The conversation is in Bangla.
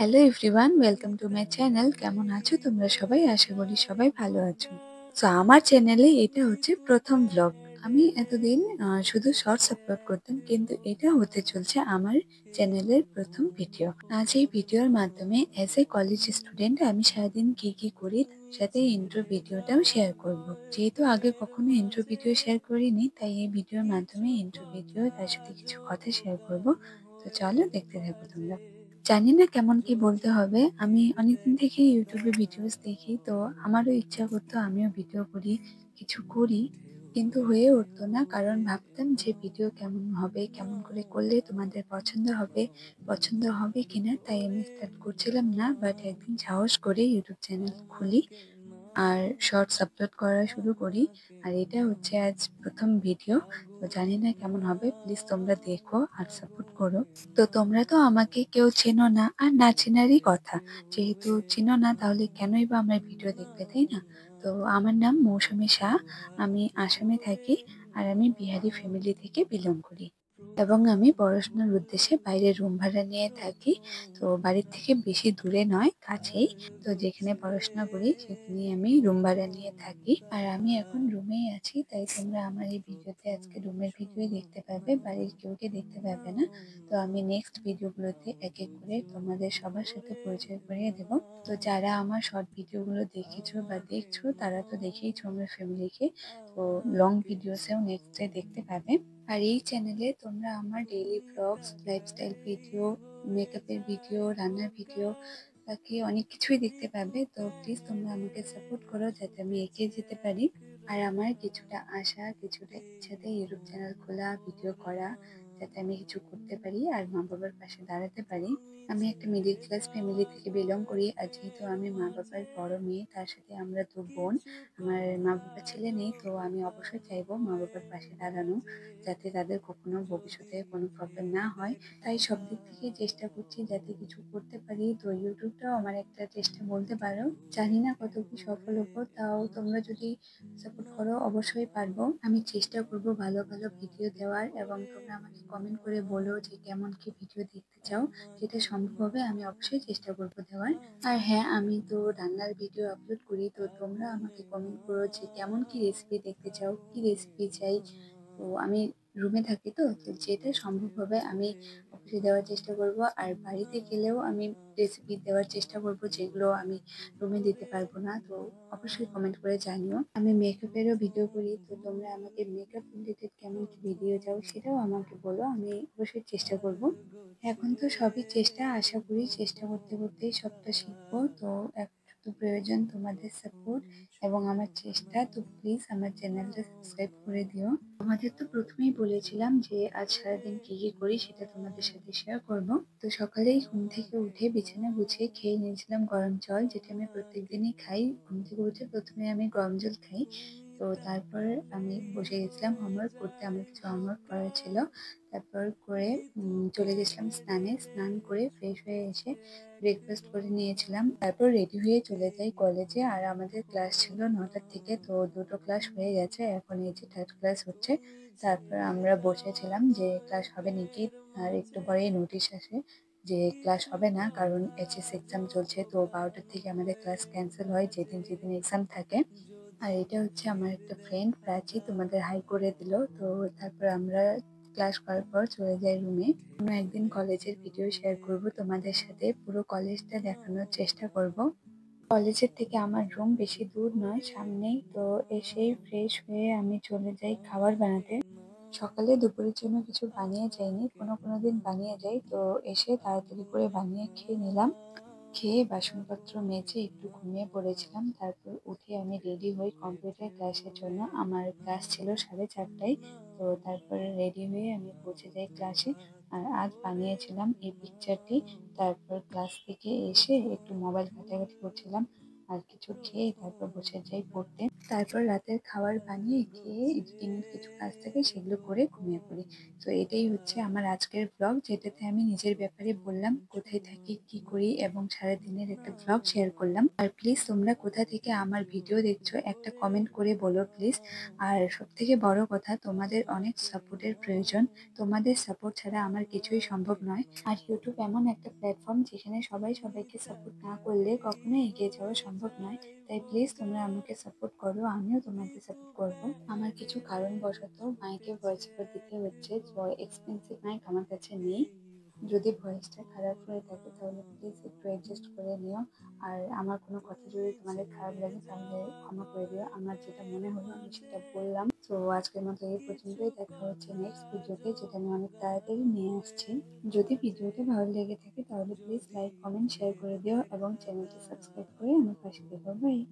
Hello everyone, welcome to my channel. কেমন আছো তোমরা সবাই? আশা করি সবাই ভালো আছো। তো আমার চ্যানেলে এটা হচ্ছে প্রথম ব্লগ। আমি এতদিন শুধু শর্টস আপলোড করতাম, কিন্তু এটা হতে চলছে আমার চ্যানেলের প্রথম ভিডিও। আজ এই ভিডিওর মাধ্যমে অ্যাজ এ কলেজ স্টুডেন্ট আমি সারাদিন কি কি করি তার সাথে ইন্ট্রো ভিডিওটাও শেয়ার করব। যেহেতু আগে কখনো ইন্ট্রো ভিডিও শেয়ার করিনি, তাই এই ভিডিওর মাধ্যমে ইন্ট্রো ভিডিও তার সাথে কিছু কথা শেয়ার করব। তো চলো দেখতে থাকো তোমরা। জানি না কেমন কি বলতে হবে। আমি অনেকদিন থেকে ইউটিউবে ভিডিওস দেখি, তো আমারও ইচ্ছা করতো আমিও ভিডিও করি, কিছু করি, কিন্তু হয়ে উঠতো না। কারণ ভাবতাম যে ভিডিও কেমন হবে, কেমন করে করলে তোমাদের পছন্দ হবে কিনা, তাই আমি স্টার্ট করছিলাম না। বাট একদিন সাহস করে ইউটিউব চ্যানেল খুলি আর শর্টস আপলোড করা শুরু করি। আর এটা হচ্ছে আজ প্রথম ভিডিও। তো জানি না কেমন হবে, প্লিজ তোমরা দেখো আর সাপোর্ট করো। তো তোমরা তো আমাকে কেউ চেনো না, আর না চেনারই কথা। যেহেতু চিনো না, তাহলে কেনই বা আমার ভিডিও দেখবে, তাই না? তো আমার নাম মৌসুমী শাহ। আমি আসামে থাকি, আর আমি বিহারি ফ্যামিলি থেকে বিলং করি, এবং আমি পড়াশোনার উদ্দেশ্যে বাইরে রুম ভাড়া নিয়ে থাকি। তো বাড়ির থেকে বেশি দূরে নয়, কাছেই। তো যেখানে পড়াশোনা করি সেখানে আমি রুম ভাড়া নিয়ে থাকি, আর আমি এখন রুমেই আছি। তাই তোমরা আমার এই ভিডিওতে আজকে রুমের ভিডিওই দেখতে পাবে, বাড়ির কেউকে দেখতে পাবে না। তো আমি নেক্সট ভিডিওগুলোতে এক এক করে তোমাদের সবার সাথে পরিচয় করিয়ে দেব। তো যারা আমার শর্ট ভিডিওগুলো দেখেছো বা দেখছো, তারা তো দেখেইছো আমার ফ্যামিলিকে। তো লং ভিডিওসেও নেক্সট ডে দেখতে পাবে। আর এই চ্যানেলে তোমরা আমার ডেইলি ব্লগস, লাইফস্টাইল ভিডিও, মেকআপের ভিডিও, রান্নার ভিডিও, বাকি অনেক কিছুই দেখতে পাবে। তো প্লিজ তোমরা আমাকে সাপোর্ট করো যাতে আমি এগিয়ে যেতে পারি। আর আমার কিছুটা আশা, কিছুটা ইচ্ছাতে ইউটিউব চ্যানেল খোলা, ভিডিও করা, যাতে আমি কিছু করতে পারি আর মা বাবার পাশে দাঁড়াতে পারি। আমি একটা মিডিল ক্লাস ফ্যামিলি থেকে বিলং করি, আর যেহেতু আমি মা বাবার বড় মেয়ে, তার সাথে আমরা দু বোন। আমার মা বাবা ছেলে নেই, তো আমি অবশ্যই চাইবো মা বাবার পাশে দাঁড়ানো, যাতে তাদের কখনো ভবিষ্যতে কোনো প্রবলেম না হয়। তাই সব দিক থেকে চেষ্টা করছি যাতে কিছু করতে পারি। তো ইউটিউবটাও আমার একটা চেষ্টা বলতে পারো। জানি না কত কি সফল হবো, তাও তোমরা যদি সাপোর্ট করো অবশ্যই পারবো। আমি চেষ্টা করব ভালো ভালো ভিডিও দেওয়ার, এবং তোমরা আমাকে কমেন্ট করে বলো যে কেমন কি ভিডিও দেখতে চাও। যেটা সম্ভব হবে আমি অবশ্যই চেষ্টা করব দেওয়ার। আর হ্যাঁ, আমি তো রান্নার ভিডিও আপলোড করি, তো তোমরা আমাকে কমেন্ট করো যে কেমন কি রেসিপি দেখতে চাও, কি রেসিপি চাই। তো আমি রুমে থাকি, তো তো যেটা সম্ভব হবে আমি অবশ্যই দেওয়ার চেষ্টা করব। আর বাড়িতে গেলেও আমি রেসিপি দেওয়ার চেষ্টা করব, যেগুলো আমি রুমে দিতে পারবো না। তো অবশ্যই কমেন্ট করে জানিও। আমি মেকআপেরও ভিডিও করি, তো তোমরা আমাকে মেকআপ রিলেটেড কেমন কি ভিডিও চাও সেটাও আমাকে বলো, আমি অবশ্যই চেষ্টা করব। এখন তো সবই চেষ্টা, আশা করি চেষ্টা করতে করতেই সবটা শিখবো। তো একটু প্রয়োজন তোমাদের সাপোর্ট এবং আমার চেষ্টা। তো প্লিজ আমার চ্যানেলটা সাবস্ক্রাইব করে দিও। তোমাদের তো প্রথমেই বলেছিলাম যে আজ সারাদিন কি কি করি সেটা তোমাদের সাথে শেয়ার করব। তো সকালেই ঘুম থেকে উঠে বিছানা গুছিয়ে খেয়ে নিয়েছিলাম গরম জল, যেটা আমি প্রত্যেক দিনই খাই। ঘুম থেকে উঠে প্রথমে আমি গরম জল খাই। তো তারপর আমি বসে গেছিলাম হোমওয়ার্ক করতে, আমার কিছু হোমওয়ার্ক করা ছিল। তারপর করে চলে গেছিলাম স্নানে। স্নান করে ফ্রেশ হয়ে এসে ব্রেকফাস্ট করে নিয়েছিলাম। তারপর রেডি হয়ে চলে যাই কলেজে। আর আমাদের ক্লাস ছিল 9টার থেকে, তো দুটো ক্লাস হয়ে গেছে, এখন এই যে থার্ড ক্লাস হচ্ছে। তারপর আমরা বসেছিলাম যে ক্লাস হবে নাকি। আর একটু পরেই নোটিশ আসে যে ক্লাস হবে না, কারণ এইচএস এক্সাম চলছে। তো 12টার থেকে আমাদের ক্লাস ক্যান্সেল হয়, যেদিন যেদিন এক্সাম থাকে। আর এটা হচ্ছে আমার একটা ফ্রেন্ড প্রাচী, তোমাদের হাই করে দিল। তো তারপর আমরা ক্লাস করার পর চলে যাই রুমে। কোনো একদিন কলেজের ভিডিও শেয়ার করব তোমাদের সাথে, পুরো কলেজটা দেখানোর চেষ্টা করব। কলেজের থেকে আমার রুম বেশি দূর নয়, সামনেই। তো এসেই ফ্রেশ হয়ে আমি চলে যাই খাবার বানাতে। সকালে দুপুরের জন্য কিছু বানিয়ে যাইনি, কোনো কোনো দিন বানিয়ে যাই। তো এসে তাড়াতাড়ি করে বানিয়ে খেয়ে নিলাম। খেয়ে বাসনপত্র মেজে একটু ঘুমিয়ে পড়েছিলাম। তারপর উঠে আমি রেডি হই কম্পিউটার ক্লাসের জন্য। আমার ক্লাস ছিল 4:30টায়। তো তারপরে রেডি হয়ে আমি পৌঁছে যাই ক্লাসে। আর আজ বানিয়েছিলাম এই পিকচারটি। তারপর ক্লাস থেকে এসে একটু মোবাইল ঘাটাঘাটি করছিলাম। আর কিছু খেয়ে তারপর বসে যাই পড়তে। তারপর রাতের খাবার বানিয়ে খেয়ে এডিটিং এর কিছু কাজ থাকে সেগুলো করে ঘুমিয়ে পড়ি। তো এটাই হচ্ছে আমার আজকের ব্লগ, যেটাতে আমি নিজের ব্যাপারে বললাম, কোথায় থাকি, কি করি এবং সারাদিনের একটা ব্লগ শেয়ার করলাম। আর প্লিজ তোমরা কোথা থেকে আমার ভিডিও দেখছো একটা কমেন্ট করে বলো প্লিজ। আর সবথেকে বড় কথা, তোমাদের অনেক সাপোর্টের প্রয়োজন। তোমাদের সাপোর্ট ছাড়া আমার কিছুই সম্ভব নয়। আর ইউটিউব এমন একটা প্ল্যাটফর্ম যেখানে সবাই সবাইকে সাপোর্ট না করলে কখনোই এগিয়ে যাওয়া সম্ভব নয়। তাই প্লিজ তোমরা আমাকে সাপোর্ট করো, আমিও তোমাদের সাপোর্ট করব। আমার কিছু কারণবশত মাইকে ভয়েস ওভার দিতে হচ্ছে, তো এক্সপেন্সিভ মাইক আমার কাছে নেই। যদি ভয়েসটা খারাপ হয়ে থাকে তাহলে প্লিজ একটু অ্যাডজাস্ট করে নিও। আর আমার কোনো কথা যদি তোমাদের খারাপ লাগে তাহলে ক্ষমা করে দিও। আমার যেটা মনে হলো আমি সেটা বললাম। তো আজকের মতো এই পর্যন্তই, দেখা হচ্ছে নেক্সট ভিডিওতে, যেটা আমি অনেক তাড়াতাড়ি নিয়ে আসছি। যদি ভিডিওটা ভালো লেগে থাকে তাহলে প্লিজ লাইক, কমেন্ট, শেয়ার করে দিও এবং চ্যানেলটি সাবস্ক্রাইব করে আমার পাশে থেকো। বাই।